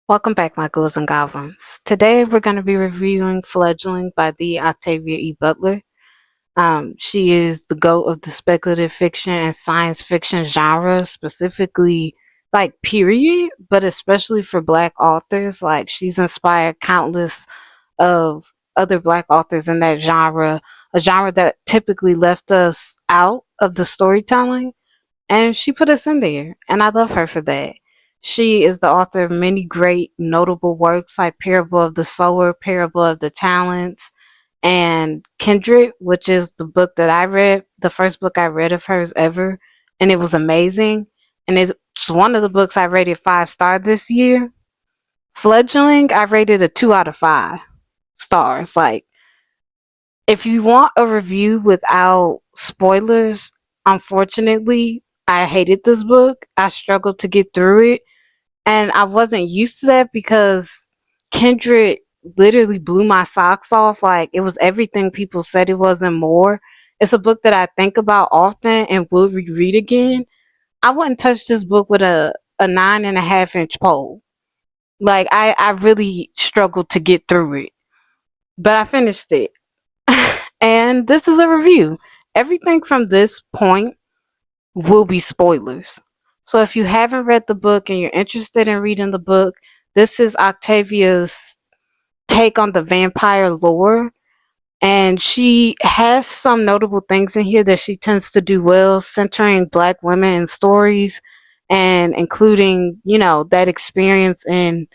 Welcome back, my ghouls and goblins. Today we're going to be reviewing Fledgling by the Octavia E. Butler. She is the GOAT of the speculative fiction and science fiction genre, specifically like period, but especially for Black authors. Like she's inspired countless of other Black authors in that genre, a genre that typically left us out of the storytelling, and she put us in there, and I love her for that. She is the author of many great notable works like Parable of the Sower, Parable of the Talents, and Kindred, which is the book that I read, the first book I read of hers ever, and it was amazing. And it's one of the books I rated 5 stars this year. Fledgling, I rated a 2 out of 5 stars. Like, if you want a review without spoilers, unfortunately, I hated this book. I struggled to get through it. And I wasn't used to that because Kindred literally blew my socks off. Like, it was everything people said it was and more. It's a book that I think about often and will reread again. I wouldn't touch this book with a 9.5 inch pole. Like, I really struggled to get through it. But I finished it. And this is a review. Everything from this point will be spoilers. So if you haven't read the book and you're interested in reading the book, this is Octavia's take on the vampire lore. And she has some notable things in here that she tends to do well, centering Black women in stories and including, that experience in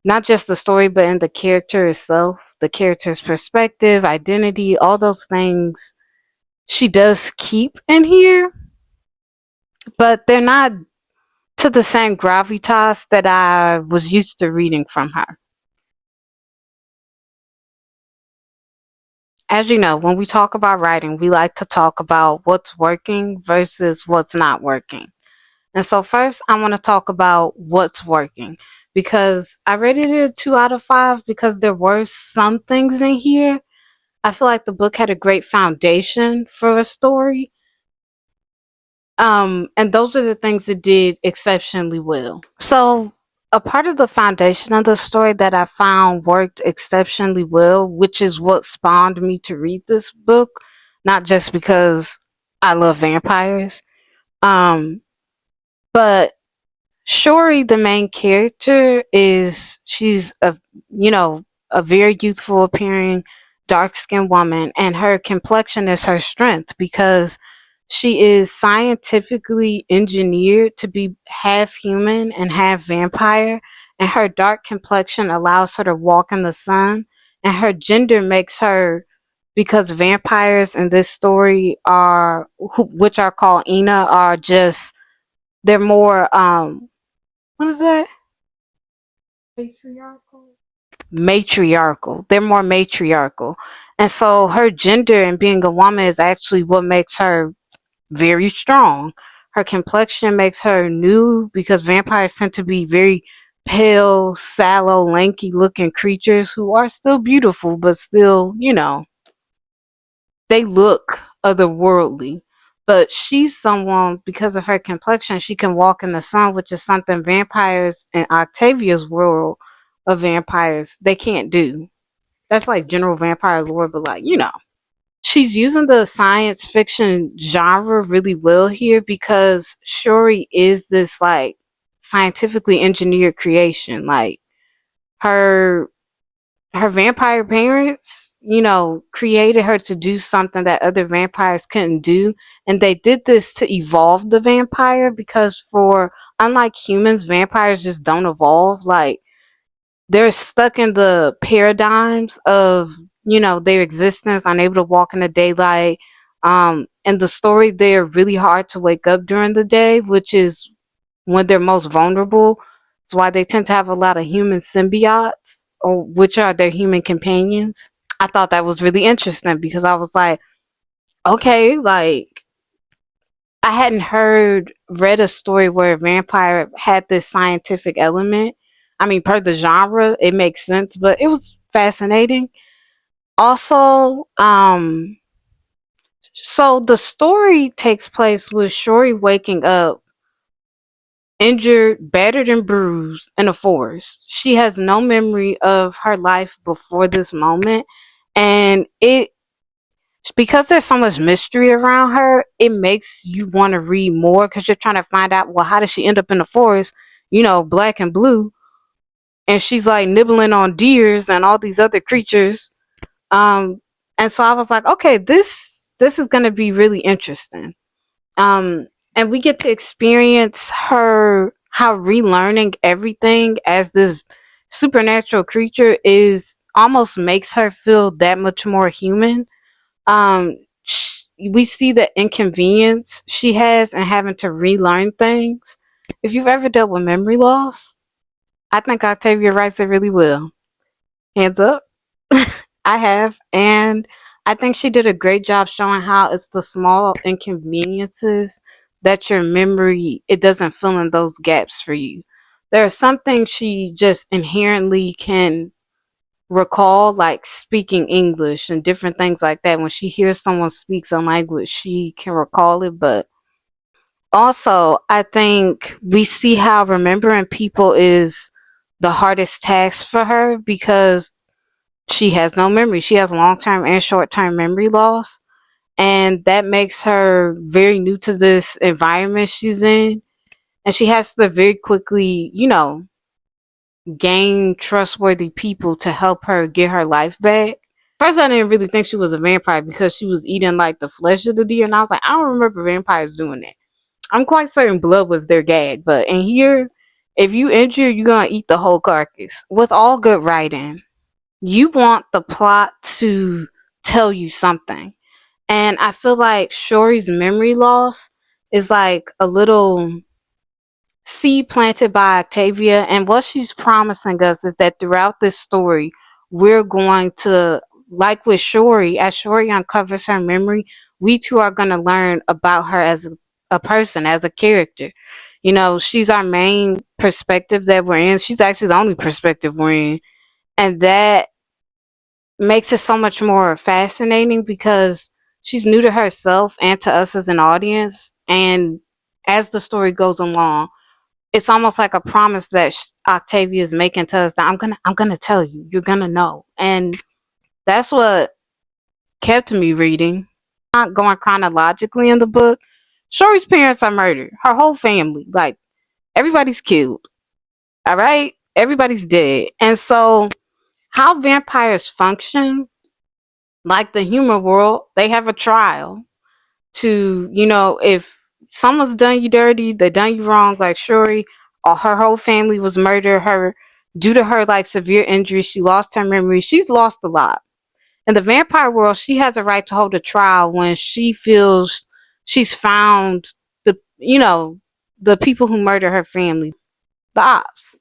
not just the story, but in the character itself, the character's perspective, identity, all those things she does keep in here, but they're not to the same gravitas that I was used to reading from her. As you know, when we talk about writing, we like to talk about what's working versus what's not working. And so, first, I want to talk about what's working because I rated it a 2 out of 5 because there were some things in here. I feel like the book had a great foundation for a story. And those are the things it did exceptionally well. So, a part of the foundation of the story that I found worked exceptionally well, which is what spawned me to read this book, not just because I love vampires, um, but Shori, the main character, she's a very youthful appearing dark skinned woman, and her complexion is her strength because she is scientifically engineered to be half human and half vampire, and her dark complexion allows her to walk in the sun, and her gender makes her, because vampires in this story which are called Ina, are just, they're more what is that? Patriarchal. Matriarchal. They're more matriarchal. And so her gender and being a woman is actually what makes her very strong. Her complexion makes her new because vampires tend to be very pale, sallow, lanky looking creatures who are still beautiful, but still, they look otherworldly. But she's someone, because of her complexion, she can walk in the sun, which is something vampires in Octavia's world of vampires they can't do. That's like general vampire lore, but like, she's using the science fiction genre really well here because Shuri is this like scientifically engineered creation. Like her her vampire parents, created her to do something that other vampires couldn't do. And they did this to evolve the vampire because, for unlike humans, vampires just don't evolve. Like, they're stuck in the paradigms of, their existence, unable to walk in the daylight. In the story, they're really hard to wake up during the day, which is when they're most vulnerable. It's why they tend to have a lot of human symbiotes, or which are their human companions. I thought that was really interesting because I was like, okay, like, I hadn't read a story where a vampire had this scientific element. I mean, per the genre, it makes sense, but it was fascinating. Also, so the story takes place with Shori waking up injured, battered, and bruised in a forest. She has no memory of her life before this moment. And it, because there's so much mystery around her, it makes you want to read more because you're trying to find out, well, how did she end up in the forest, black and blue? And she's like nibbling on deers and all these other creatures. Um, and so I was like, okay, this is gonna be really interesting. Um, and we get to experience her how relearning everything as this supernatural creature is almost makes her feel that much more human. We see the inconvenience she has in having to relearn things. If you've ever dealt with memory loss, I think Octavia writes it really well. Hands up. I have, and I think she did a great job showing how it's the small inconveniences that your memory it doesn't fill in those gaps for you. There are some things she just inherently can recall, like speaking English and different things like that. When she hears someone speak some language, she can recall it. But also, I think we see how remembering people is the hardest task for her because she has no memory. She has long term and short term memory loss. And that makes her very new to this environment she's in. And she has to very quickly, gain trustworthy people to help her get her life back. First, I didn't really think she was a vampire because she was eating like the flesh of the deer. And I was like, I don't remember vampires doing that. I'm quite certain blood was their gag. But in here, if you injure, you're going to eat the whole carcass. With all good writing, you want the plot to tell you something. And I feel like Shori's memory loss is like a little seed planted by Octavia. And what she's promising us is that throughout this story, we're going to, like with Shori, as Shori uncovers her memory, we too are going to learn about her as a person, as a character. She's our main perspective that we're in. She's actually the only perspective we're in. And that makes it so much more fascinating because she's new to herself and to us as an audience. And as the story goes along, it's almost like a promise that Octavia is making to us that I'm gonna tell you, you're gonna know. And that's what kept me reading. Not going chronologically in the book. Shori's parents are murdered. Her whole family, like everybody's killed. All right, everybody's dead. And so, how vampires function, like the human world, they have a trial to, if someone's done you dirty, they done you wrong, like Shuri, or her whole family was murdered, her due to her like severe injuries, she lost her memory, she's lost a lot. In the vampire world, she has a right to hold a trial when she feels she's found the people who murder her family, the ops.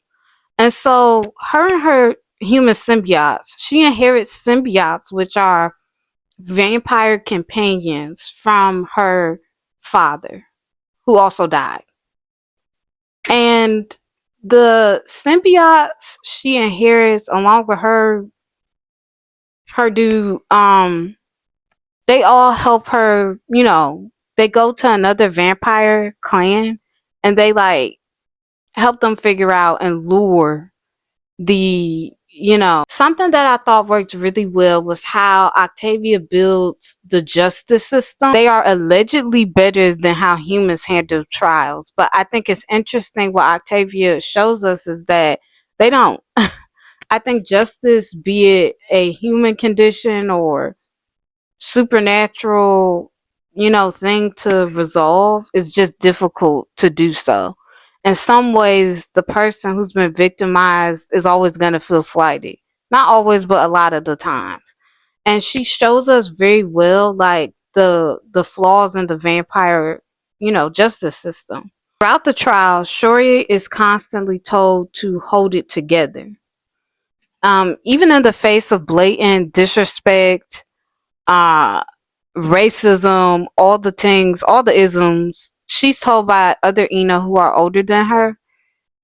And so her and her human symbiotes, she inherits symbiotes, which are vampire companions from her father, who also died. And the symbiotes she inherits along with her dude, they all help her, they go to another vampire clan and they like help them figure out and lure the something that I thought worked really well was how Octavia builds the justice system. They are allegedly better than how humans handle trials, but I think it's interesting what Octavia shows us is that they don't. I think justice, be it a human condition or supernatural, thing to resolve, is just difficult to do so. In some ways, the person who's been victimized is always going to feel slighted. Not always, but a lot of the time. And she shows us very well, like the flaws in the vampire, justice system. Throughout the trial, Shori is constantly told to hold it together. Even in the face of blatant disrespect, uh, racism, all the things, all the isms, she's told by other Ina who are older than her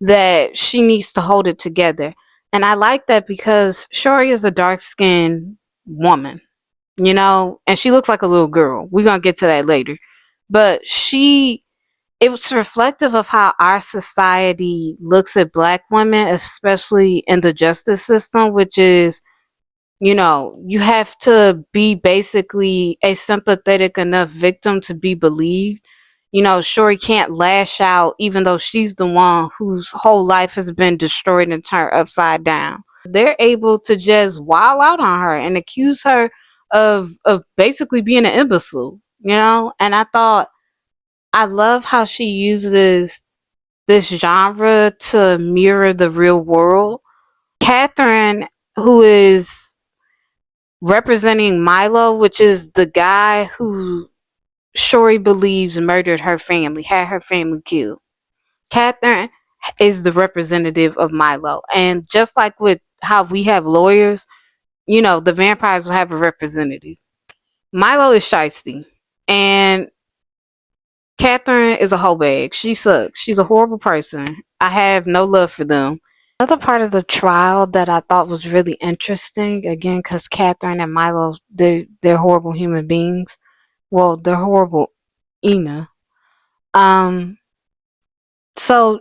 that she needs to hold it together. And I like that because Shori is a dark skinned woman, and she looks like a little girl. We're going to get to that later. But she It's reflective of how our society looks at black women, especially in the justice system, which is, you have to be basically a sympathetic enough victim to be believed. Shuri can't lash out even though she's the one whose whole life has been destroyed and turned upside down. They're able to just wild out on her and accuse her of basically being an imbecile. And I love how she uses this genre to mirror the real world. Catherine, who is representing Milo, which is the guy who Shori believes murdered her family, had her family killed. Catherine is the representative of Milo. And just like with how we have lawyers, the vampires will have a representative. Milo is shiesty. And Catherine is a hoe bag. She sucks. She's a horrible person. I have no love for them. Another part of the trial that I thought was really interesting, again, because Catherine and Milo, they're horrible human beings. Well, they're horrible Ina. Um, so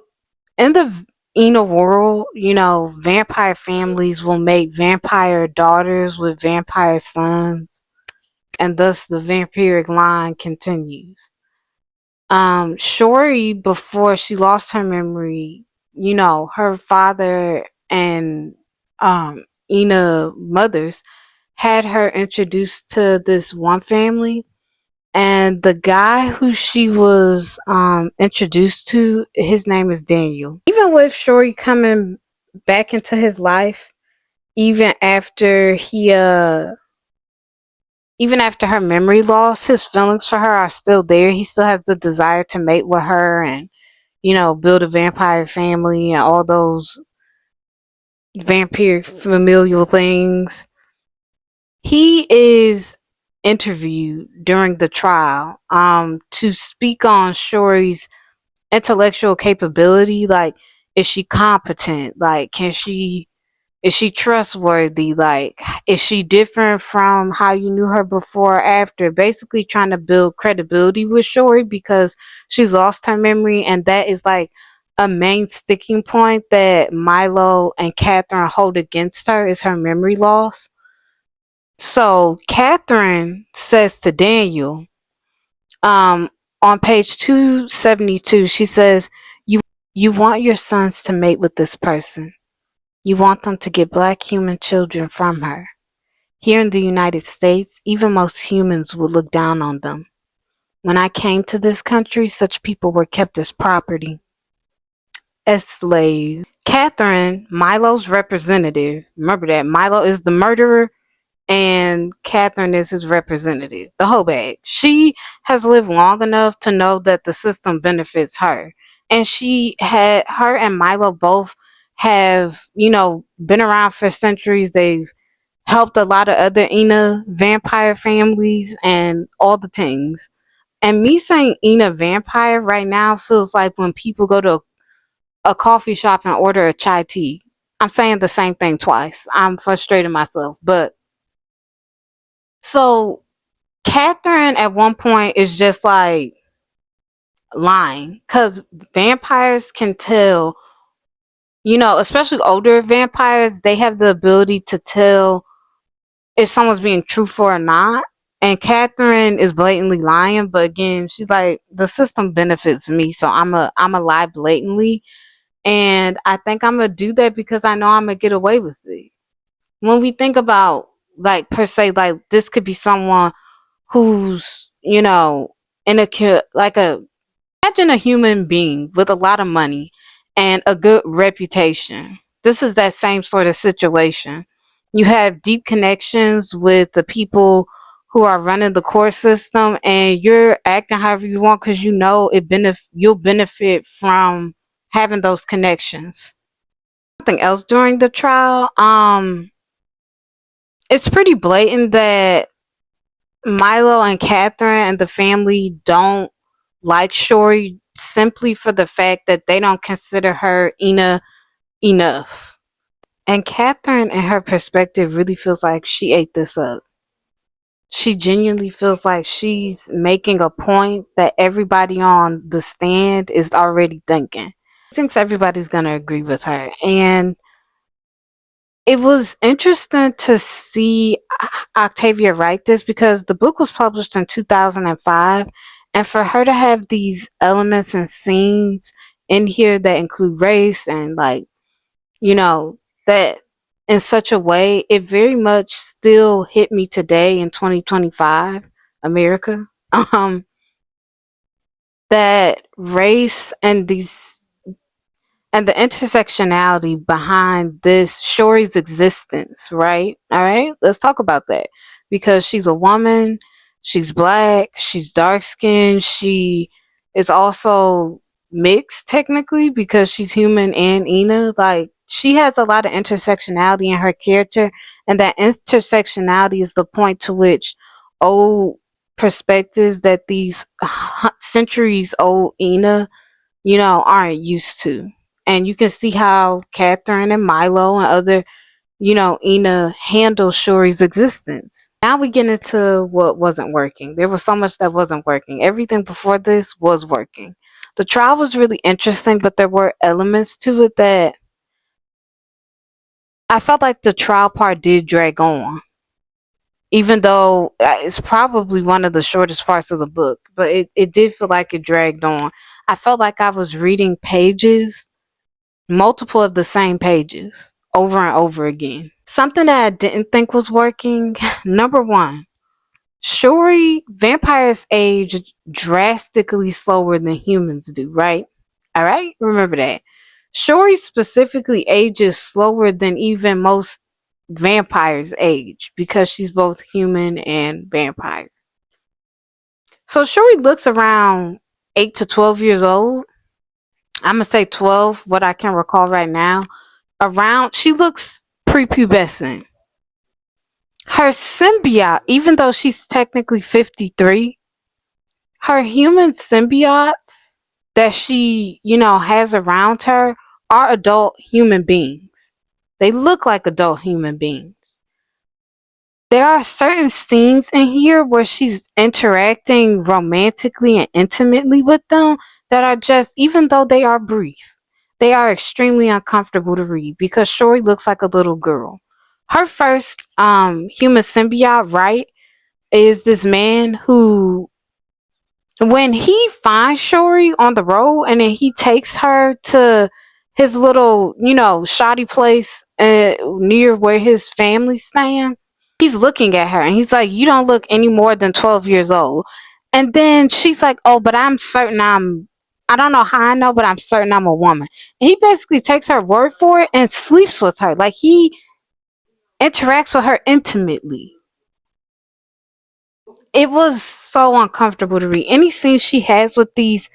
in the Ina world, vampire families will make vampire daughters with vampire sons, and thus the vampiric line continues. Shori, before she lost her memory, her father and Ina mothers had her introduced to this one family, and the guy who she was introduced to, his name is Daniel. Even with Shori coming back into his life, even after even after her memory loss, his feelings for her are still there. He still has the desire to mate with her and, build a vampire family and all those vampire familial things. He is interviewed during the trial to speak on Shori's intellectual capability. Like, is she competent? Like, is she trustworthy? Like, is she different from how you knew her before or after? Basically trying to build credibility with Shori because she's lost her memory, and that is like a main sticking point that Milo and Catherine hold against her, is her memory loss. So Catherine says to Daniel, on page 272, she says, you want your sons to mate with this person. You want them to get black human children from her. Here in the United States, even most humans would look down on them. When I came to this country, such people were kept as property, as slaves. Catherine, Milo's representative, remember that Milo is the murderer and Catherine is his representative, the whole bag. She has lived long enough to know that the system benefits her. And her and Milo both have, been around for centuries. They've helped a lot of other Ina vampire families and all the things. And me saying Ina vampire right now feels like when people go to a coffee shop and order a chai tea. I'm saying the same thing twice. I'm frustrating myself. But so Catherine at one point is just like lying because vampires can tell, especially older vampires, they have the ability to tell if someone's being truthful or not. And Catherine is blatantly lying, but again, she's like, the system benefits me, so I'm a lie blatantly. And I think I'm gonna do that because I know I'm gonna get away with it. When we think about, like, per se, like, this could be someone who's, in like a, imagine a human being with a lot of money and a good reputation. This is that same sort of situation. You have deep connections with the people who are running the court system, and you're acting however you want because you'll benefit from having those connections. Something else during the trial, it's pretty blatant that Milo and Catherine and the family don't like Shori simply for the fact that they don't consider her enough. And Catherine, in her perspective, really feels like she ate this up. She genuinely feels like she's making a point that everybody on the stand is already thinking. Thinks everybody's gonna agree with her. And it was interesting to see Octavia write this because the book was published in 2005, and for her to have these elements and scenes in here that include race and like, you know, that in such a way, it very much still hit me today in 2025 America. Um that race and these and the intersectionality behind this Shori's existence, right? All right, let's talk about that because she's a woman, she's black, she's dark skinned, she is also mixed technically because she's human and Ina. Like, she has a lot of intersectionality in her character, and that intersectionality is the point to which old perspectives that these centuries old Ina, aren't used to. And you can see how Catherine and Milo and other, Ina handle Shori's existence. Now we get into what wasn't working. There was so much that wasn't working. Everything before this was working. The trial was really interesting, but there were elements to it that I felt like the trial part did drag on. Even though it's probably one of the shortest parts of the book, but it did feel like it dragged on. I felt like I was reading pages, multiple of the same pages, over and over again. Something that I didn't think was working. Number one, Shuri, vampires age drastically slower than humans do, right? All right, remember that. Shuri specifically ages slower than even most vampires age because she's both human and vampire. So Shuri looks around 8 to 12 years old. I'm going to say 12, what I can recall right now. She looks prepubescent. Her symbiote, even though she's technically 53, her human symbiotes that she, has around her are adult human beings. They look like adult human beings. There are certain scenes in here where she's interacting romantically and intimately with them that are just, even though they are brief, they are extremely uncomfortable to read because Shori looks like a little girl. Her first human symbiote, right, is this man who, when he finds Shori on the road and then he takes her to his little, shoddy place near where his family stand, he's looking at her and he's like, "You don't look any more than 12 years old." And then she's like, "Oh, but I don't know how I know, but I'm certain I'm a woman." And he basically takes her word for it and sleeps with her. Like, he interacts with her intimately. It was so uncomfortable to read. Any scene she has with these,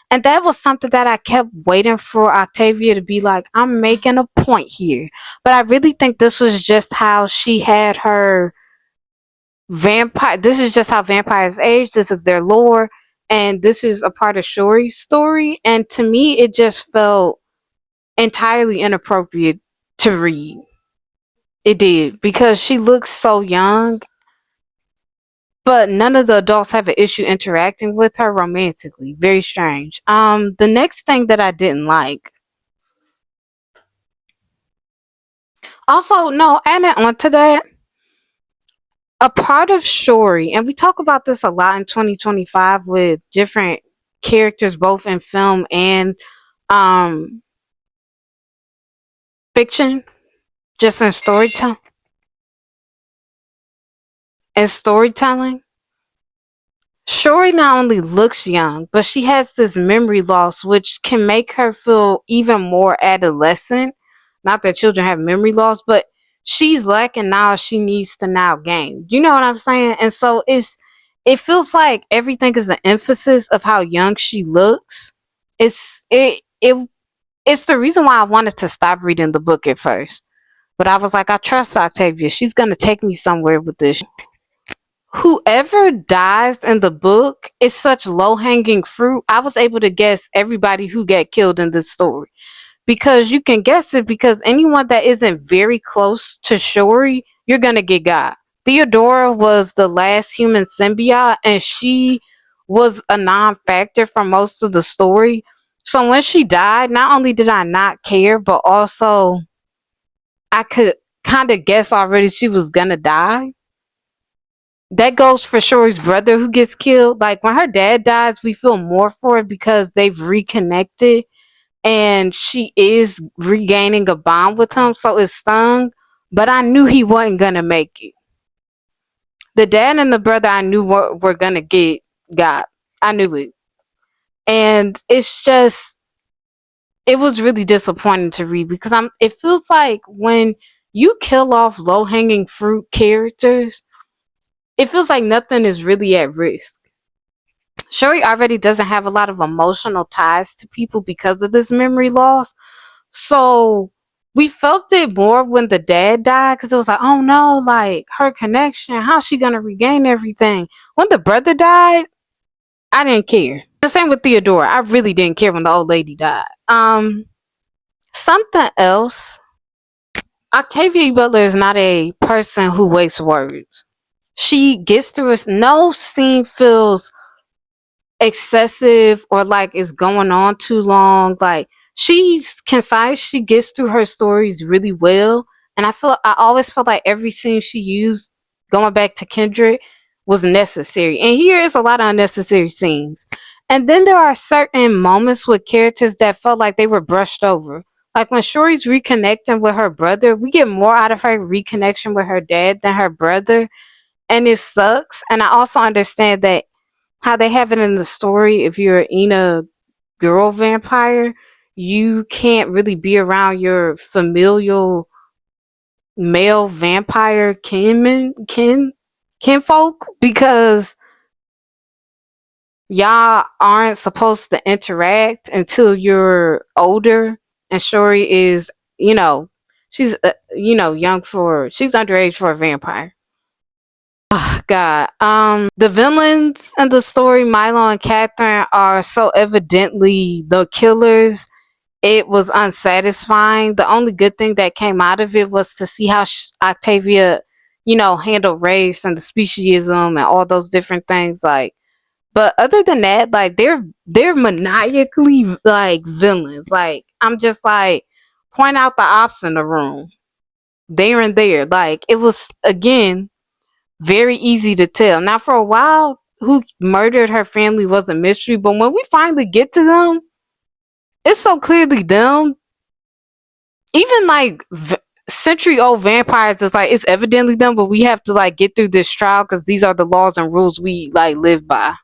and that was something that I kept waiting for Octavia to be like, "I'm making a point here." But I really think this was just how she had her vampire. This is just how vampires age. This is their lore, and this is a part of Shori's story. And to me, it just felt entirely inappropriate to read. It did because she looks so young, but none of the adults have an issue interacting with her romantically. Very strange. The next thing that I didn't like. Also, no, adding on to that, a part of Shori, and we talk about this a lot in 2025 with different characters, both in film and um fiction, just in storytelling. Shori not only looks young, but she has this memory loss, which can make her feel even more adolescent. Not that children have memory loss, but she's lacking knowledge she needs to now gain. You know what I'm saying? And so it feels like everything is an emphasis of how young she looks. It's the reason why I wanted to stop reading the book at first. But I was like, I trust Octavia. She's gonna take me somewhere with this. Whoever dies in the book is such low hanging fruit. I was able to guess everybody who got killed in this story because you can guess it because anyone that isn't very close to Shori, you're gonna get got. Theodora was the last human symbiote, and she was a non-factor for most of the story. So when she died, not only did I not care, but also I could kind of guess already she was gonna die. That goes for Shuri's brother who gets killed. Like when her dad dies, we feel more for it because they've reconnected and she is regaining a bond with him. So it stung, but I knew he wasn't gonna make it. The dad and the brother I knew were gonna got. I knew it. And it's just, it was really disappointing to read because it feels like when you kill off low hanging fruit characters, it feels like nothing is really at risk. Shuri already doesn't have a lot of emotional ties to people because of this memory loss. So we felt it more when the dad died because it was like, oh no, like her connection, how's she gonna regain everything? When the brother died, I didn't care. The same with Theodora. I really didn't care when the old lady died. Something else. Octavia E. Butler is not a person who wastes words. She gets through it. No scene feels excessive or like it's going on too long. Like she's concise, she gets through her stories really well, and I always feel like every scene she used, going back to Kendrick, was necessary, and here is a lot of unnecessary scenes. And then there are certain moments with characters that felt like they were brushed over, like when Shuri's reconnecting with her brother. We get more out of her reconnection with her dad than her brother, and it sucks. And I also understand that how they have it in the story, if you're in a girl vampire, you can't really be around your familial male vampire kinfolk because y'all aren't supposed to interact until you're older. And Shuri is, you know, she's young for, she's underage for a vampire. Oh, God. The villains in the story, Milo and Catherine, are so evidently the killers. It was unsatisfying. The only good thing that came out of it was to see how Octavia, handled race and the speciesism and all those different things. Like, but other than that, like they're maniacally like villains. Like I'm just like, point out the ops in the room, there and there. Like it was again very easy to tell. Now, for a while, who murdered her family was a mystery, but when we finally get to them, it's so clearly them. Even like century-old vampires, is like it's evidently them, but we have to like get through this trial because these are the laws and rules we like live by.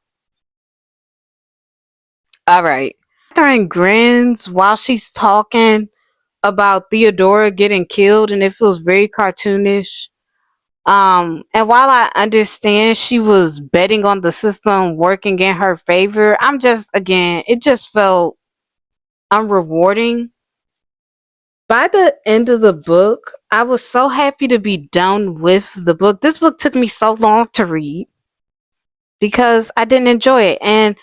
All right. Catherine grins while she's talking about Theodora getting killed, and it feels very cartoonish. And while I understand she was betting on the system working in her favor, I'm just, again, it just felt unrewarding. By the end of the book, I was so happy to be done with the book. This book took me so long to read because I didn't enjoy it. And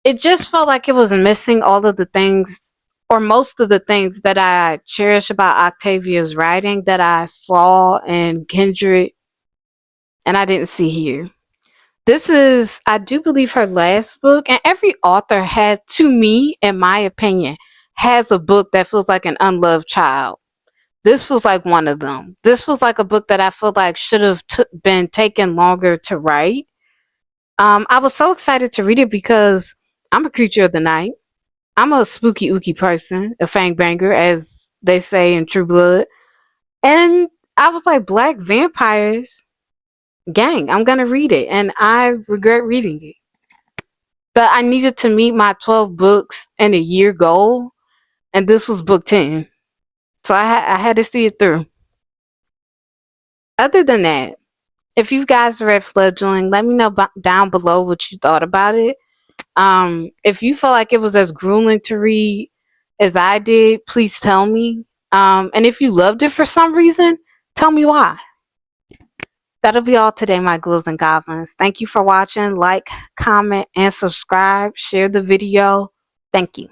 it just felt like it was missing all of the things, or most of the things that I cherish about Octavia's writing that I saw in Kendrick and I didn't see here. This is, I do believe, her last book, and every author has, to me, in my opinion, has a book that feels like an unloved child. This was like one of them. This was like a book that I feel like should have been taken longer to write. I was so excited to read it because I'm a creature of the night. I'm a spooky ooky person, a fang banger, as they say in True Blood. And I was like, Black vampires, gang, I'm gonna read it, and I regret reading it. But I needed to meet my 12 books in a year goal, and this was book 10. So I had to see it through. Other than that, if you guys read Fledgling, let me know down below what you thought about it. If you felt like it was as grueling to read as I did, please tell me. And if you loved it for some reason, tell me why. That'll be all today, my ghouls and goblins. Thank you for watching. Like, comment, and subscribe. Share the video. Thank you.